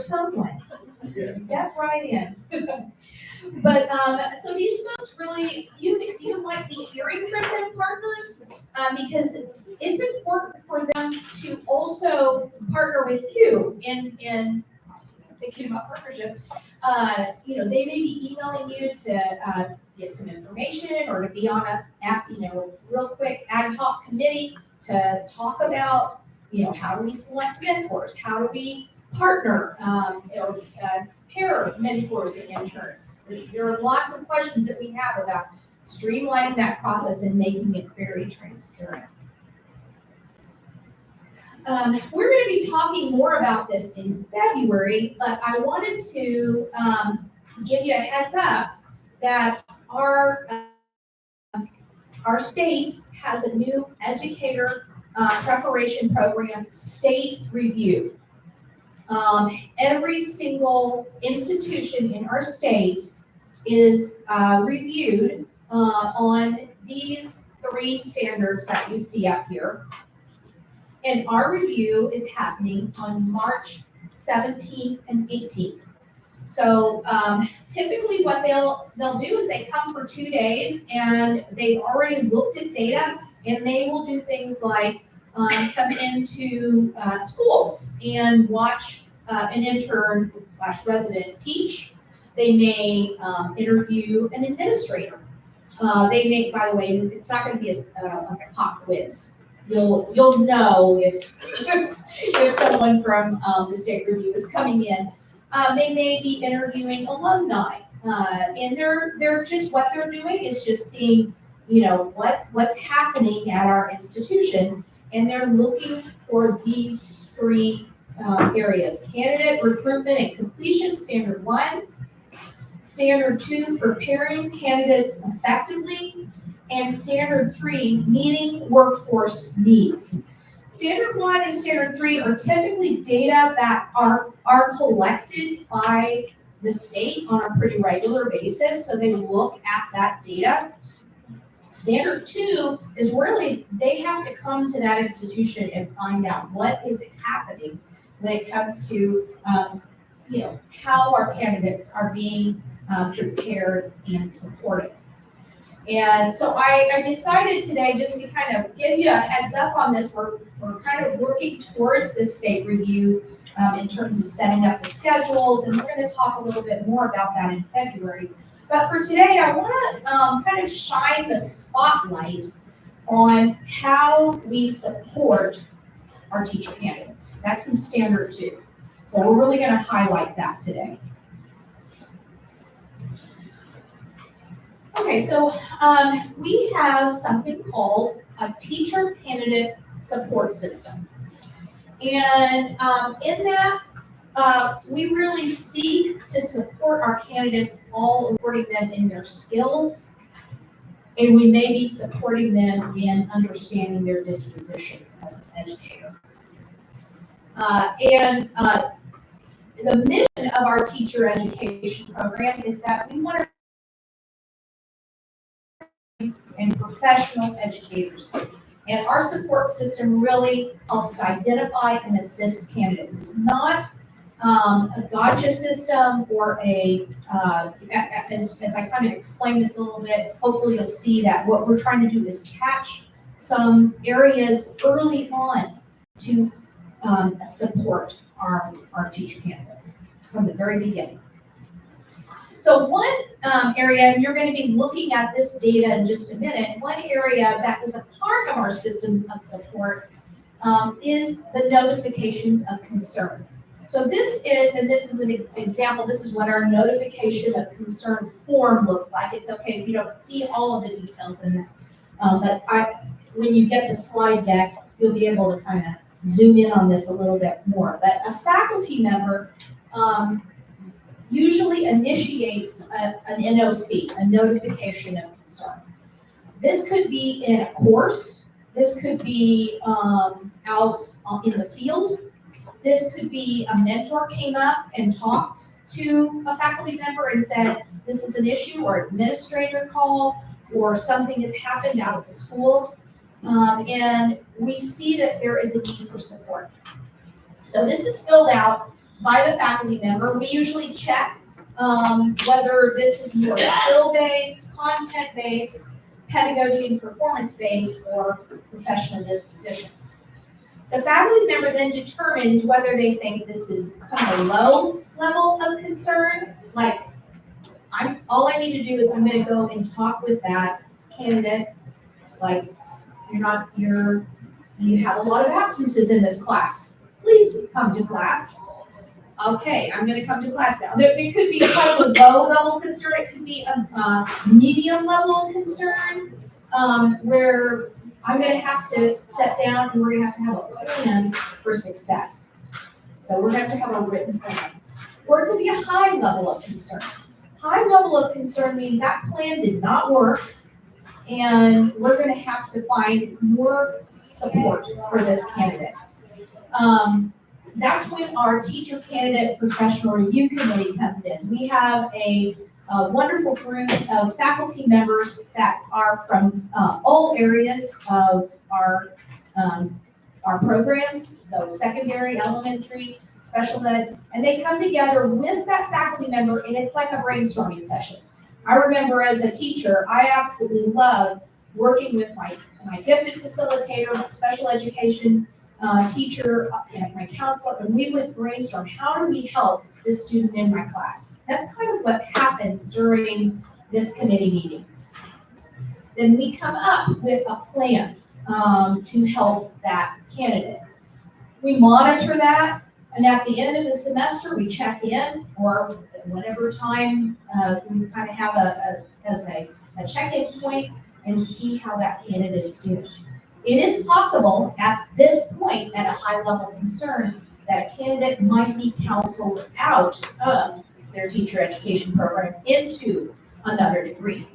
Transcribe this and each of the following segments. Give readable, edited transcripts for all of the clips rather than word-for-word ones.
someone. Step right in. But so these folks really, you might be hearing from them, partners, because it's important for them to also partner with you in thinking about partnership. They may be emailing you to get some information or to be on a real quick ad hoc committee to talk about, how do we select mentors? How do we partner or pair mentors and interns? There are lots of questions that we have about streamlining that process and making it very transparent. We're going to be talking more about this in February, but I wanted to give you a heads up that our state has a new educator preparation program, state review. Every single institution in our state is reviewed on these 3 standards that you see up here. And our review is happening on March 17th and 18th. So typically what they'll do is they come for 2 days and they've already looked at data, and they will do things like come into schools and watch an intern / resident teach. They may interview an administrator. They may, by the way, it's not going to be like a pop quiz. You'll know if if someone from the state review is coming in. They may be interviewing alumni, and they're just, what they're doing is just seeing, what's happening at our institution, and they're looking for these 3 areas: candidate recruitment and completion, standard 1; standard 2, preparing candidates effectively; and standard 3, meeting workforce needs. Standard 1 and standard 3 are typically data that are collected by the state on a pretty regular basis, so they look at that data. Standard 2 is really, they have to come to that institution and find out what is happening when it comes to, how our candidates are being prepared and supported. And so I decided today just to kind of give you a heads up on this. We're kind of working towards this state review in terms of setting up the schedules, and we're going to talk a little bit more about that in February. But for today, I want to kind of shine the spotlight on how we support our teacher candidates. That's in standard 2. So we're really going to highlight that today. Okay, so we have something called a teacher candidate support system. And in that, we really seek to support our candidates, all supporting them in their skills, and we may be supporting them in understanding their dispositions as an educator. The mission of our teacher education program is that we want to and professional educators. And our support system really helps to identify and assist candidates. It's not a gotcha system or as I kind of explained this a little bit, hopefully you'll see that what we're trying to do is catch some areas early on to support our teacher candidates from the very beginning. So one area, and you're going to be looking at this data in just a minute, one area that is a part of our systems of support is the notifications of concern. So this is an example, this is what our notification of concern form looks like. It's okay if you don't see all of the details in that, but when you get the slide deck, you'll be able to kind of zoom in on this a little bit more. But a faculty member usually initiates an NOC, a notification of concern. This could be in a course. This could be out in the field. This could be a mentor came up and talked to a faculty member and said, this is an issue, or administrator call, or something has happened out at the school. And we see that there is a need for support. So this is filled out by the faculty member. We usually check whether this is more skill-based, content-based, pedagogy and performance-based, or professional dispositions. The faculty member then determines whether they think this is kind of a low level of concern, like all I need to do is I'm going to go and talk with that candidate, like you have a lot of absences in this class. Please come to class. Okay, I'm going to come to class now. It could be a kind of a low level concern. It could be a medium level concern where I'm going to have to sit down and we're going to have a plan for success. So we're going to have a written plan. Or it could be a high level of concern. High level of concern means that plan did not work and we're going to have to find more support for this candidate. That's when our teacher candidate professional review committee comes in. We have a wonderful group of faculty members that are from all areas of our programs, so secondary, elementary, special ed, and they come together with that faculty member, and it's like a brainstorming session. I remember as a teacher, I absolutely loved working with my gifted facilitator, my special education teacher, and my counselor, and we would brainstorm, how do we help this student in my class? That's kind of what happens during this committee meeting. Then we come up with a plan to help that candidate. We monitor that, and at the end of the semester, we check in, or whatever time we kind of have a check-in point and see how that candidate is doing. It is possible at this point, at a high level of concern, that a candidate might be counseled out of their teacher education program into another degree.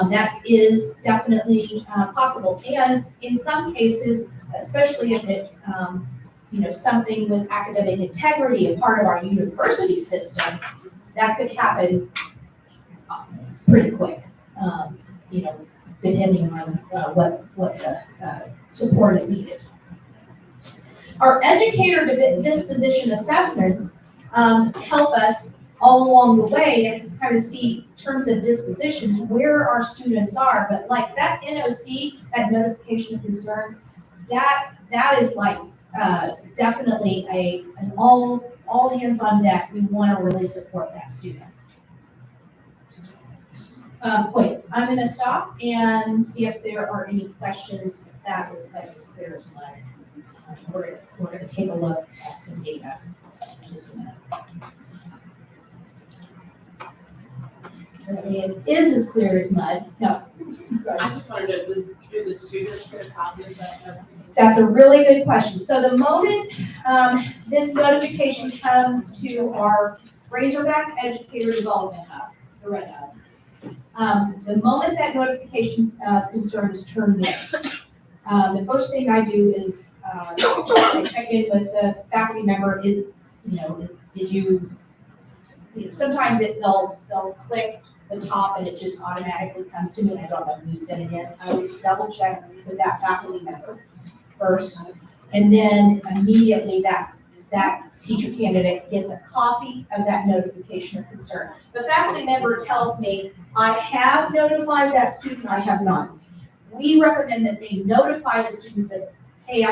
That is definitely possible. And in some cases, especially if it's something with academic integrity, a part of our university system, that could happen pretty quick. Depending on what the support is needed. Our educator disposition assessments help us all along the way and kind of see in terms of dispositions where our students are. But like that NOC, that notification of concern, that is like definitely an all hands on deck. We want to really support that student. Wait, I'm going to stop and see if there are any questions. That was as clear as mud. We're going to take a look at some data in just a minute. It is as clear as mud. No. I just wanted to, do the students get a copy of that? That's a really good question. So the moment this notification comes to our Razorback Educator Development Hub, the Red Hub, the moment that notification concern is turned in, the first thing I do is I check in with the faculty member. Did you? Sometimes they'll click the top and it just automatically comes to me. I don't know who sent it in. I always double check with that faculty member first, and then immediately that teacher candidate gets a copy of that notification of concern. The faculty member tells me, I have notified that student, I have not. We recommend that they notify the students that, hey,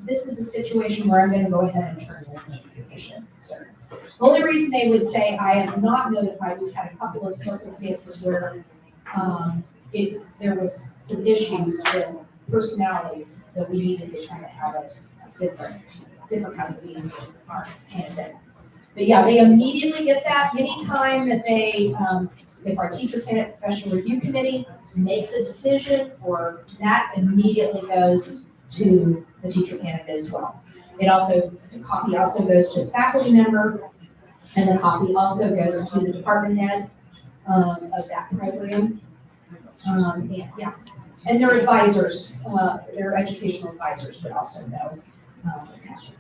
this is a situation where I'm going to go ahead and turn in notification of concern. The only reason they would say I am not notified, we've had a couple of circumstances where there was some issues with personalities that we needed to kind of have a different kind of meeting with our candidate. But yeah, they immediately get that. Anytime that they, if our teacher candidate professional review committee makes a decision, or that immediately goes to the teacher candidate as well. The copy also goes to the faculty member, and the copy also goes to the department head of that program. And their advisors, their educational advisors would also know what's happening.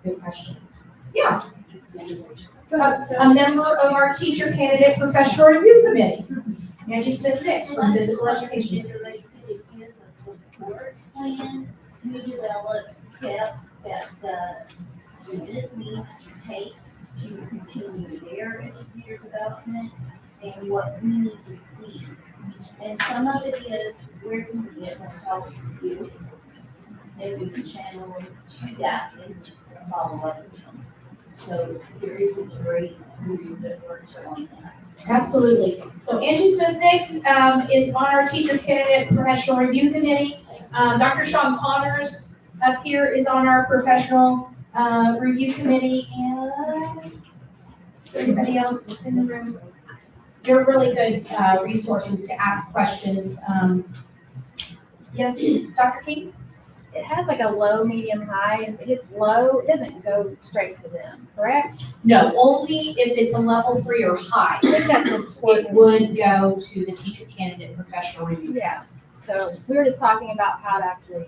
Good question. Yeah. A member of our teacher candidate professional review committee, Angie Smith-Nix from physical education. Plan, you develop steps that the student needs to take to continue their educator development and what we need to see. And some of it is where can we get more help from you? Maybe we can channel that and follow up with them. So there is a great group that works on that. Absolutely. So Angie Smith-Nix is on our teacher candidate professional review committee. Dr. Sean Connors up here is on our professional review committee. And is there anybody else in the room? They're really good resources to ask questions. Yes, Dr. King? It has like a low, medium, high, and if it's low, it doesn't go straight to them, correct? No, only if it's a level 3 or high. I think that's It important. would go to the teacher candidate professional review. Yeah, so we were just talking about how to actually,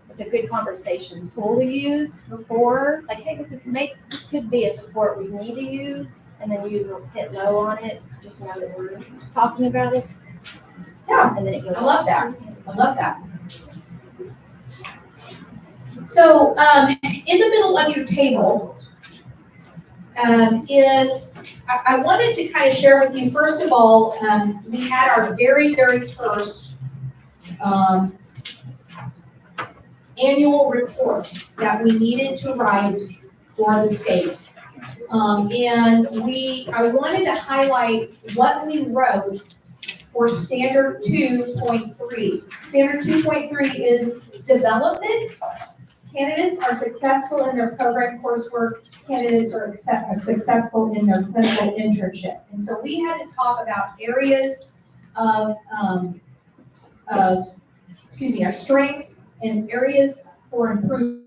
it's a good conversation tool to use before, like, hey, this could be a support we need to use, and then you hit low on it, just know that we're talking about it. Yeah, And then it goes. I love that. I love that. So, in the middle of your table I wanted to kind of share with you, first of all, we had our very, very first annual report that we needed to write for the state. And I wanted to highlight what we wrote for Standard 2.3. Standard 2.3 is development. Candidates are successful in their program coursework. Candidates are successful in their clinical internship. And so we had to talk about areas of our strengths and areas for improvement.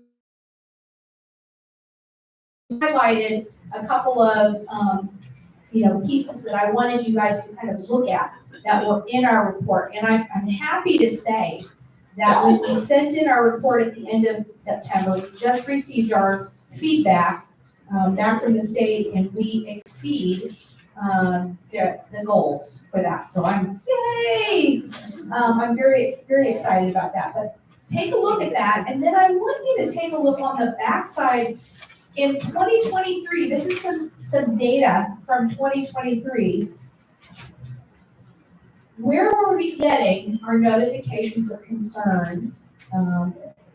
Highlighted a couple of pieces that I wanted you guys to kind of look at that were in our report. And I'm happy to say that when we sent in our report at the end of September, we just received our feedback back from the state, and we exceed the goals for that. So I'm very, very excited about that. But take a look at that, and then I want you to take a look on the backside. In 2023, this is some data from 2023. Where were we getting our notifications of concern,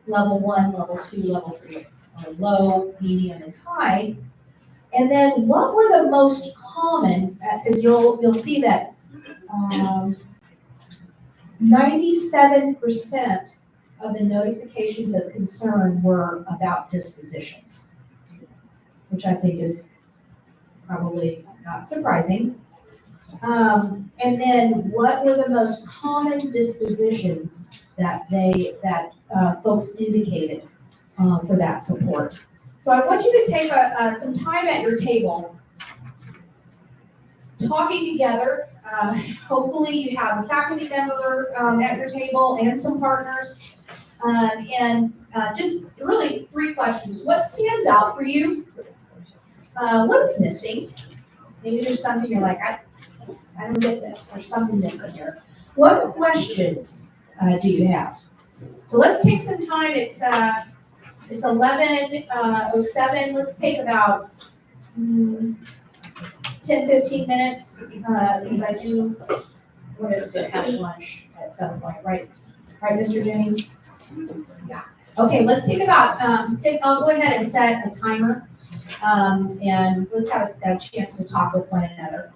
level 1, level 2, level 3, low, medium, and high? And then what were the most common, as you'll see that 97% of the notifications of concern were about dispositions, which I think is probably not surprising. And then what were the most common dispositions that folks indicated for that support? So I want you to take some time at your table, talking together. Hopefully you have a faculty member at your table and some partners. And just really 3 questions. What stands out for you? What's missing? Maybe there's something you're like, I don't get this. There's something missing here. What questions do you have? So let's take some time. It's 11:07. Let's take about 10-15 minutes because I do want us to have lunch at some point, right? Right, Mr. Jennings? Yeah. Okay, let's take about, I'll go ahead and set a timer and let's have a chance to talk with one another.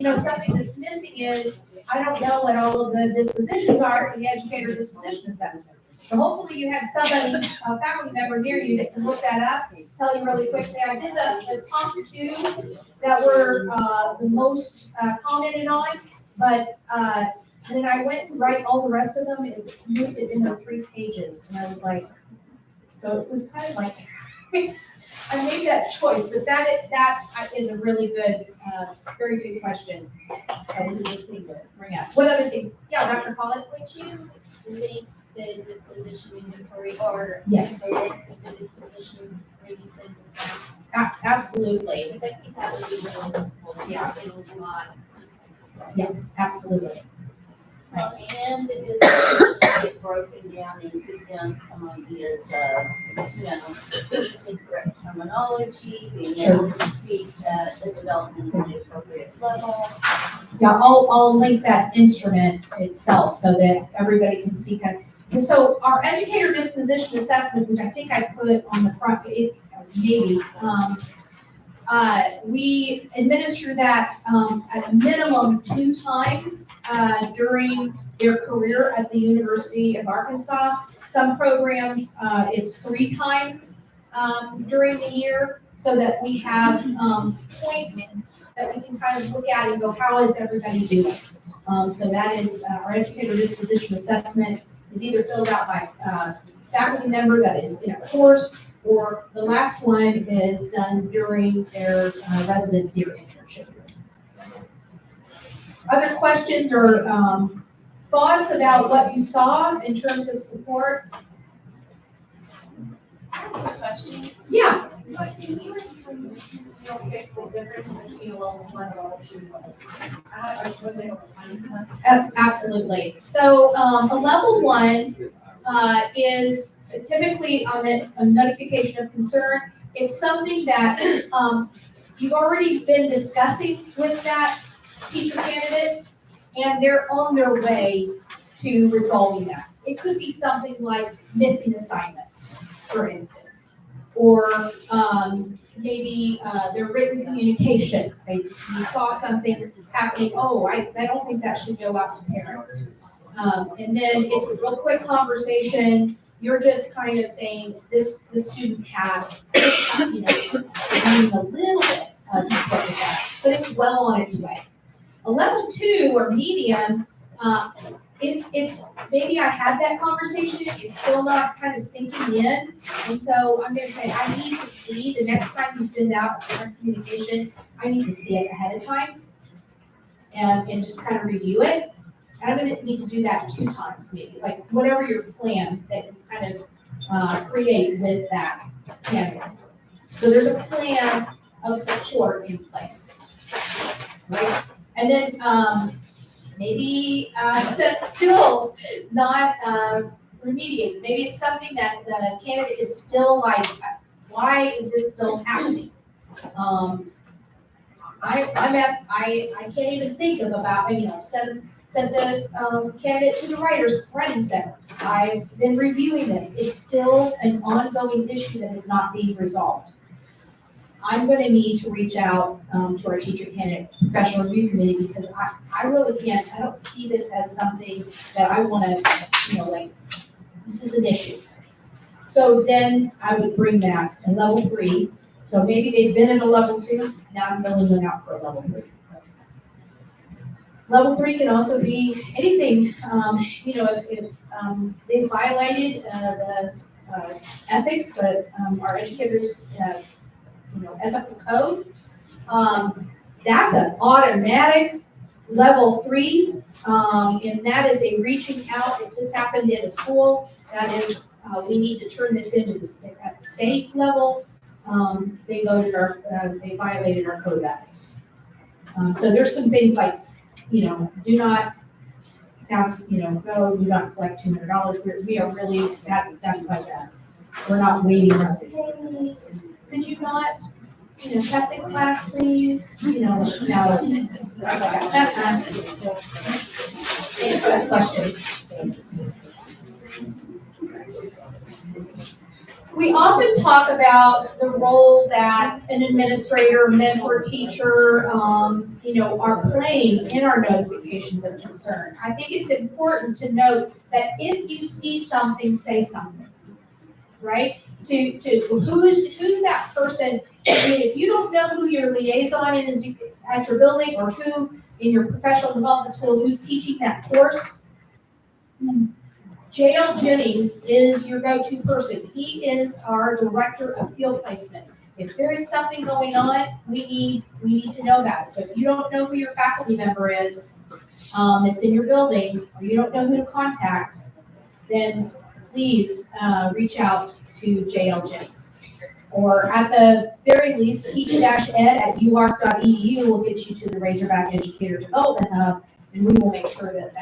something that's missing is, I don't know what all of the dispositions are in the educator disposition assessment. So hopefully you had somebody, a faculty member near you that can look that up, tell you really quickly. I did the top two that were, the most commented on, but, and then I went to write all the rest of them, and it used it into 3 pages, and I was like, so it was kind of like, I made that choice, but that is a really good, very good question. That was a good thing to bring up. What other thing? Yeah, Dr. Collins? Would you link the disposition inventory or? Yes. The list of the dispositions where you send this out? Absolutely, Because I think that would be really helpful. Yeah. It'll a lot. absolutely. Nice. And the dispositions get broken down and give them some ideas of, using correct terminology, being able to speak at the development at the appropriate level. Yeah, I'll link that instrument itself so that everybody can see kind of. And so our educator disposition assessment, which I think I put on the front page, maybe, we administer that at a minimum 2 times during their career at the University of Arkansas. Some programs, it's 3 times during the year, so that we have points that we can kind of look at and go, how is everybody doing? So that is our educator disposition assessment is either filled out by a faculty member that is in a course, or the last one is done during their residency or internship. Other questions or thoughts about what you saw in terms of support? I have a question. Yeah, But can you explain real quick the difference between a level 1 and level 2? Was it absolutely. So a level 1 is typically on a notification of concern. It's something that you've already been discussing with that teacher candidate, and they're on their way to resolving that. It could be something like missing assignments, for instance, or maybe their written communication. You saw something happening, oh, I don't think that should go out to parents. And then it's a real quick conversation. You're just kind of saying the student had, needing a little bit of support with that, but it's well on its way. A level 2 or medium, it's maybe I had that conversation, it's still not kind of sinking in, and so I'm gonna say I need to see the next time you send out a parent communication, I need to see it ahead of time, and just kind of review it. I'm gonna need to do that 2 times maybe, like whatever your plan that you kind of create with that candidate. So there's a plan of support in place, right? And then maybe that's still not remediated. Maybe it's something that the candidate is still like, why is this still happening? I can't even think of about, sent the candidate to the writing center. I've been reviewing this. It's still an ongoing issue that is not being resolved. I'm going to need to reach out to our teacher candidate professional review committee, because I really can't, I don't see this as something that I want to, this is an issue. So then I would bring that in level 3. So maybe they've been in a level 2, now I'm filling them out for a level 3. Level 3 can also be anything, if they violated the ethics, our educators, ethical code, that's an automatic level 3, and that is a reaching out. If this happened in a school, that is, we need to turn this into at the state level. They violated our code of ethics. So there's some things like, do not ask, no, do not collect $200. We are really, that's like that. We're not waiting around. Hey, could you not, pass in class, please? No. Any further questions? We often talk about the role that an administrator, mentor, teacher, are playing in our notifications of concern. I think it's important to note that if you see something, say something, right? Who's that person? I mean, if you don't know who your liaison is at your building, or who in your professional development school, who's teaching that course, JL Jennings is your go-to person. He is our director of field placement. If there is something going on, we need to know about it. So if you don't know who your faculty member is, that's in your building, or you don't know who to contact, then please, reach out to JL Jennings. Or at the very least, teach-ed@uark.edu will get you to the Razorback Educator Development Hub, and we will make sure that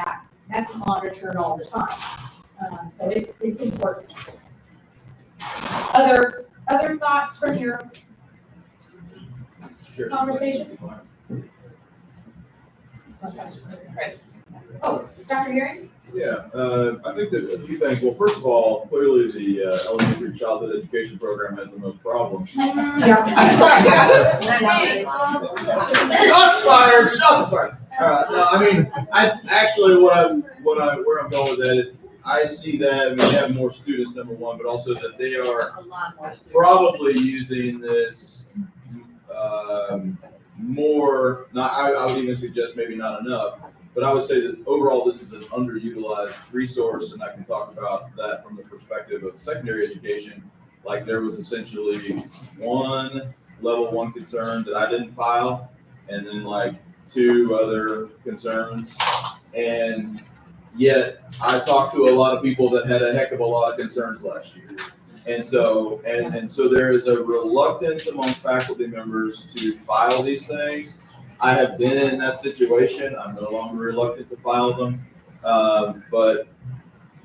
that's monitored all the time. So it's important. Other thoughts from your conversation? Oh, Dr. Herring? Yeah, I think that a few things. Well, first of all, clearly the elementary childhood education program has the most problems. Shots fired, shots fired. All right, no, I mean, I actually where I'm going with that is I see that, I mean, they have more students, number one, but also that they are probably using this more, I would even suggest maybe not enough, but I would say that overall this is an underutilized resource, and I can talk about that from the perspective of secondary education. Like there was essentially one level 1 concern that I didn't file, and then like 2 other concerns, and yet I talked to a lot of people that had a heck of a lot of concerns last year. And so, and so there is a reluctance among faculty members to file these things. I have been in that situation. I'm no longer reluctant to file them. But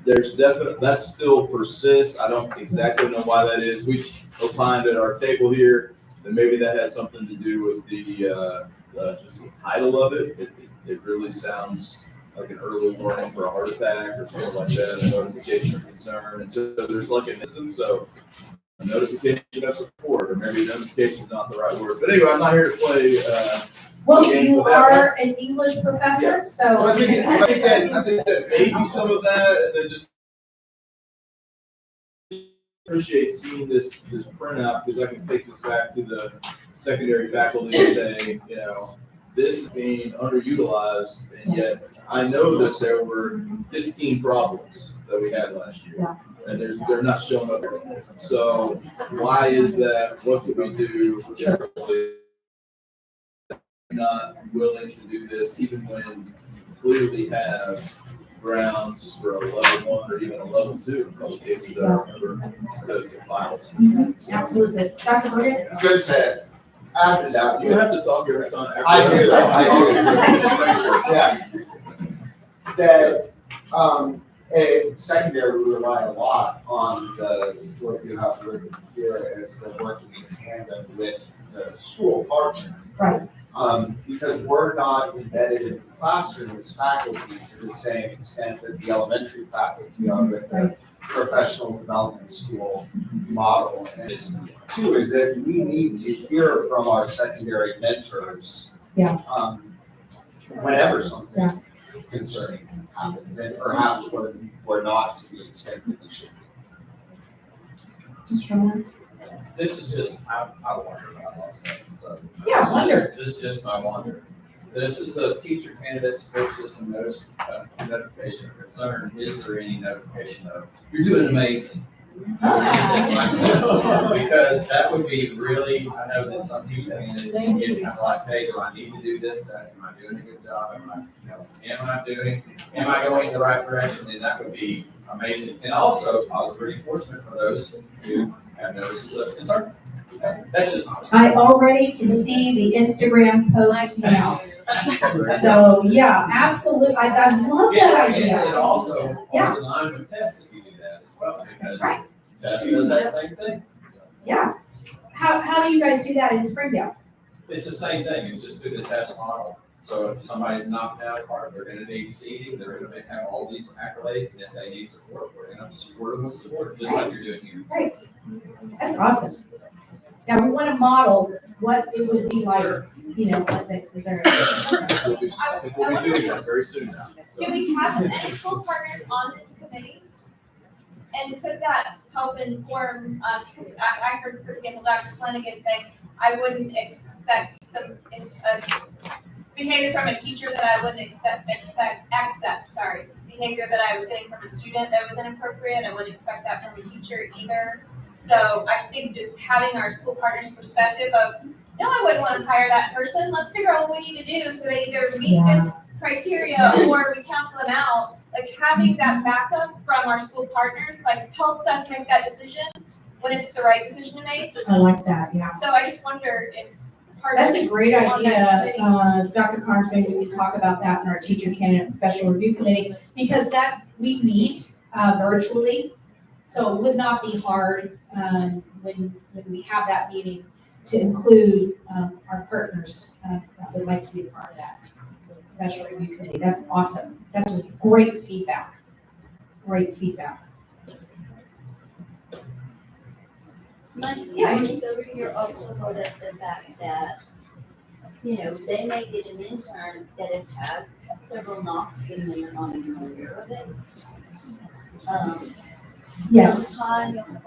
there's that still persists. I don't exactly know why that is. We opined at our table here that maybe that had something to do with just the title of it. It really sounds like an early warning for a heart attack or something like that, a notification of concern. And so there's like an instance, so a notification of support, or maybe notification is not the right word. But anyway, I'm not here to play. Well, you are an English professor, so. Well, I think that maybe some of that, and then just appreciate seeing this printout, because I can take this back to the secondary faculty and say, this is being underutilized, and yet I know that there were 15 problems that we had last year, and they're not showing up. So why is that? What can we do differently? Not willing to do this, even when we clearly have grounds for a level 1 or even a level 2 in most cases. I remember those files. Absolutely. Dr. Bergen? Just that, after that. You have to talk every time. I do. Yeah. That, secondary, we rely a lot on the work you have written here as the working in tandem with the school partner. Right. Because we're not embedded in the classroom as faculty to the same extent that the elementary faculty are with the professional development school model. And it's, two, is that we need to hear from our secondary mentors. Whenever something concerning happens, and perhaps we're not to the extent that we should be. This is just, I wonder about also. So, Yeah, wonder. This is just my wonder. This is a teacher candidate support system notification of concern. Is there any notification of, you're doing amazing? Because that would be really, I know that some teacher candidates can get kind of like, hey, do I need to do this? Am I doing a good job? Am I going in the right direction? And that would be amazing. And also, I was pretty fortunate for those who have notices of concern. That's just. I already can see the Instagram post now. So, yeah, absolutely. I love that idea. And it also falls in line with tests if you do that as well. That's right. Test does that same thing. Yeah. How do you guys do that in Springdale? It's the same thing. It's just through the test model. So if somebody's knocked out of park, they're gonna need seating, they're gonna have all these accolades, and if they need support, we're gonna support them with support, just like you're doing here. Great. That's awesome. Now, we want to model what it would be like, you know, is there? I think we'll be doing that very soon now. Do we have any school partners on this committee? And could that help inform us? 'Cause I heard, for example, Dr. Flanagan say, I wouldn't expect behavior from a teacher that I wouldn't accept, behavior that I was getting from a student that was inappropriate. I wouldn't expect that from a teacher either. So I think just having our school partners' perspective of, no, I wouldn't want to hire that person. Let's figure out what we need to do so they either meet this criteria or we counsel them out. Like having that backup from our school partners, like helps us make that decision when it's the right decision to make. I like that, yeah. So I just wonder if part That's of a great on that idea. committee- Dr. Carnes, maybe we could talk about that in our teacher candidate professional review committee, because that, we meet virtually. So it would not be hard when we have that meeting to include our partners that would like to be a part of that professional review committee. That's awesome. That's great feedback. Great feedback. My Yeah. feelings over here also brought up the fact that, you know, they may get an intern that has had several knocks and they're not even aware of it. Yes. Sometimes,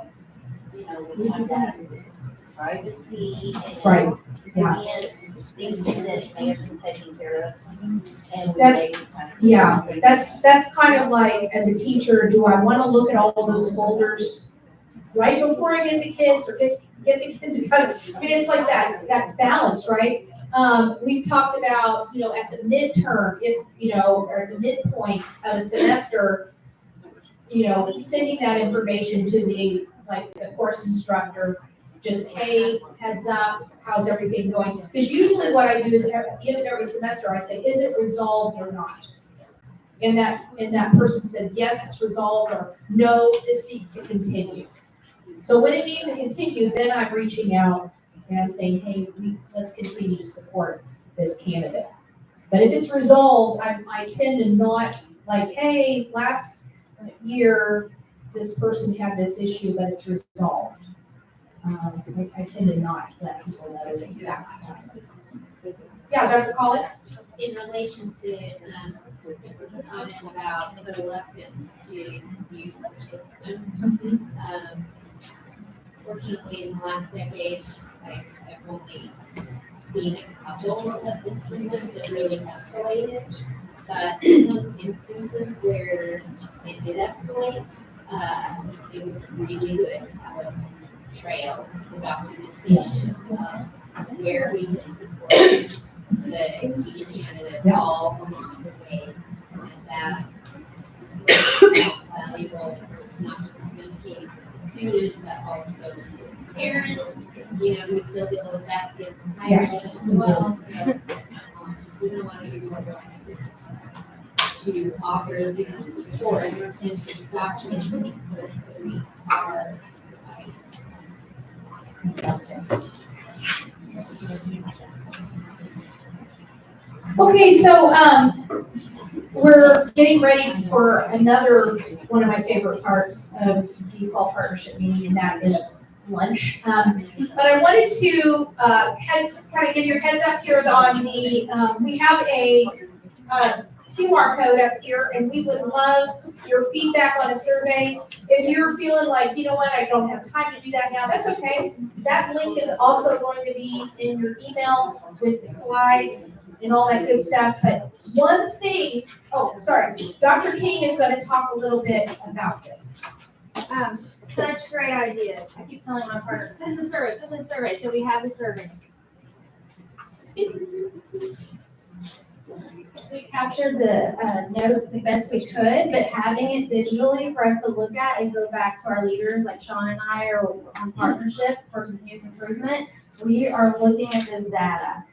you know, we have that privacy and. Right, yeah. Again, things that may have been taken care of and we That's- may. kind of- Yeah, that's kind of like, as a teacher, do I want to look at all those folders right before I get the kids or get the kids to kind of, I mean, it's like that balance, right? We've talked about, you know, at the midterm, if, you know, or at the midpoint of a semester, you know, sending that information to the course instructor, just, hey, heads up, how's everything going? Because usually what I do is at the end of every semester, I say, is it resolved or not? And that person said, yes, it's resolved, or no, this needs to continue. So when it needs to continue, then I'm reaching out and I'm saying, hey, let's continue to support this candidate. But if it's resolved, I tend to not like, hey, last year, this person had this issue, but it's resolved. I tend to not let people know that. Yeah, Dr. Collins? In relation to, Chris's comment about the reluctance to use the system. Fortunately, in the last decade, I've only seen a couple of instances that really escalated. But in those instances where it did escalate, it was really good to have a trail, the documentation, where we could support the teacher candidate all along the way. And that was valuable, not just communicating with the student, but also with parents. You know, we still deal with that in higher ed as well. So we don't want to be more reluctant to offer these support and to document the supports that we are providing. Fantastic. Okay, so, we're getting ready for another, one of my favorite parts of the fall partnership meeting, and that is lunch. But I wanted to, kind of give your heads up here on the, we have a QR code up here, and we would love your feedback on a survey. If you're feeling like, you know what, I don't have time to do that now, that's okay. That link is also going to be in your email with slides and all that good stuff. But one thing, Dr. King is going to talk a little bit about this. Such great ideas. I keep telling my partner, put in the survey, so we have the survey. We captured the notes the best we could, but having it digitally for us to look at and go back to our leaders, like Sean and I are on partnership for continuous improvement, we are looking at this data.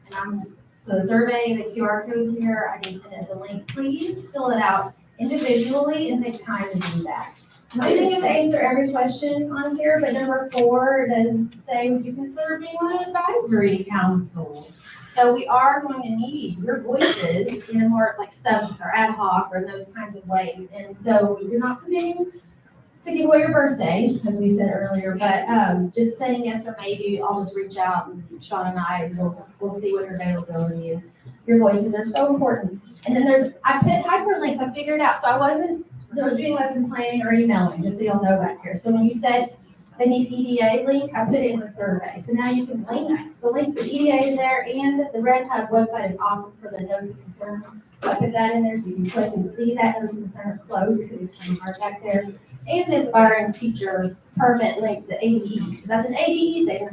So the survey, the QR code here, I can send it as a link. Please fill it out individually and take time to do that. I'm not saying you have to answer every question on here, but number 4 does say, would you consider being on an advisory council? So we are going to need your voices in a more like sub or ad hoc or those kinds of ways. And so you're not committing to give away your birthday, as we said earlier, but just saying yes or maybe, I'll just reach out and Sean and I, we'll see what your availability is. Your voices are so important. And then I put hyperlinks, I figured out, so I wasn't doing lesson planning or emailing, just so you'll know back here. So when you said they need EDA link, I put it in the survey. So now you can link, the link to EDA is there, and the Red Hub website is awesome for the notice of concern. So I put that in there so you can click and see that notice of concern close, because it's kind of hard back there. And the aspiring teacher permit link to the ADE, because that's an ADE thing.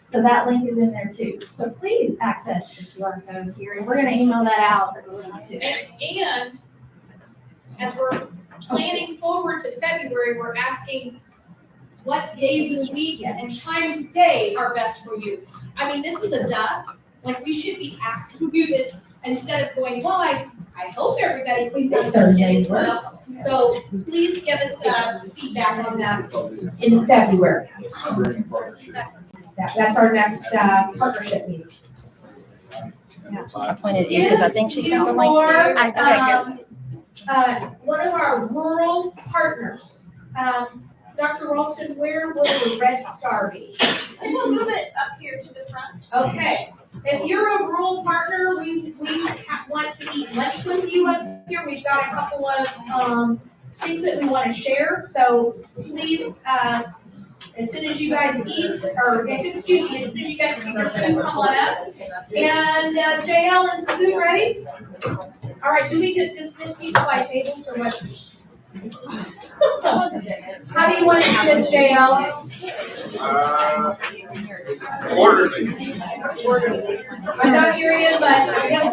So that link is in there too. So please access the QR code here, and we're gonna email that out as a link too. And as we're planning forward to February, we're asking what days of the week and times of day are best for you. I mean, this is a duh, like we should be asking you this instead of going, well, I hope everybody. We think Thursdays work. So please give us feedback on that in February. That's our next partnership meeting. I pointed you because I think she's got the link You there. are, one of our rural partners. Dr. Ralston, where will the red star be? And we'll move it up here to the front. Okay, if you're a rural partner, we want to eat lunch with you up here. We've got a couple of, things that we want to share, so please, as soon as you guys eat, or, excuse me, as soon as you get your food, come on up. And, JL, is the food ready? All right, do we dismiss people by tables or what? How do you want to do this, JL? Orderly. I'm not hearing it, but I guess